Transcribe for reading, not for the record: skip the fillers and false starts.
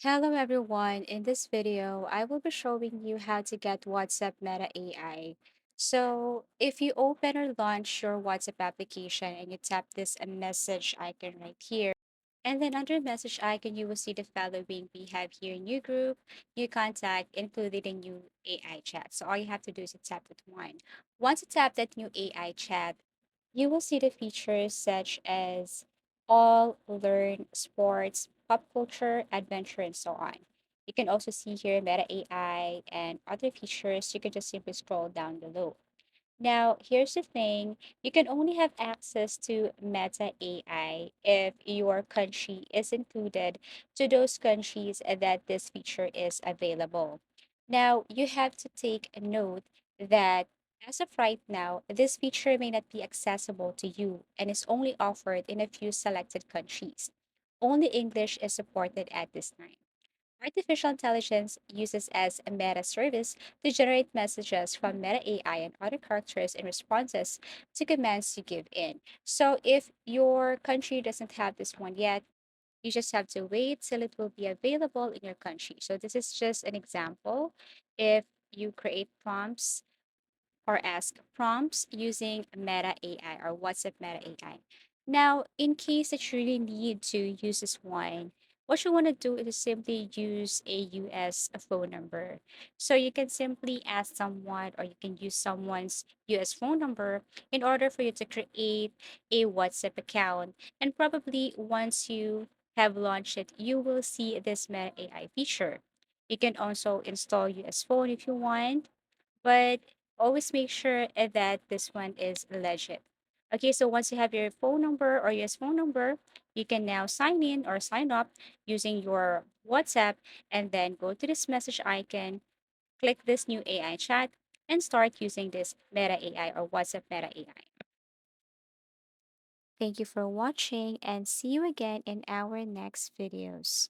Hello everyone. In this video, I will be showing you how to get WhatsApp Meta AI. So if you open or launch your WhatsApp application and you tap this message icon right here, and then under message icon, you will see the following. We have here new group, new contact, including a new AI chat. So all you have to do is to tap that one. Once you tap that new AI chat, you will see the features such as all, learn, sports, pop culture, adventure, and so on. You can also see here Meta AI and other features. You can just simply scroll down below. Now, here's the thing, you can only have access to Meta AI if your country is included to those countries that this feature is available. Now, you have to take a note that as of right now, this feature may not be accessible to you and is only offered in a few selected countries. Only English is supported at this time. Artificial intelligence uses as a meta service to generate messages from Meta AI and other characters in responses to commands you give in. So if your country doesn't have this one yet, you just have to wait till it will be available in your country. So this is just an example. If you create prompts or ask prompts using Meta AI or WhatsApp Meta AI. Now, in case that you really need to use this one, what you want to do is simply use a US phone number. So you can simply ask someone or you can use someone's US phone number in order for you to create a WhatsApp account. And probably once you have launched it, you will see this Meta AI feature. You can also install US phone if you want, but always make sure that this one is legit. Okay, so once you have your phone number or US phone number, you can now sign in or sign up using your WhatsApp and then go to this message icon, click this new AI chat, and start using this Meta AI or WhatsApp Meta AI. Thank you for watching and see you again in our next videos.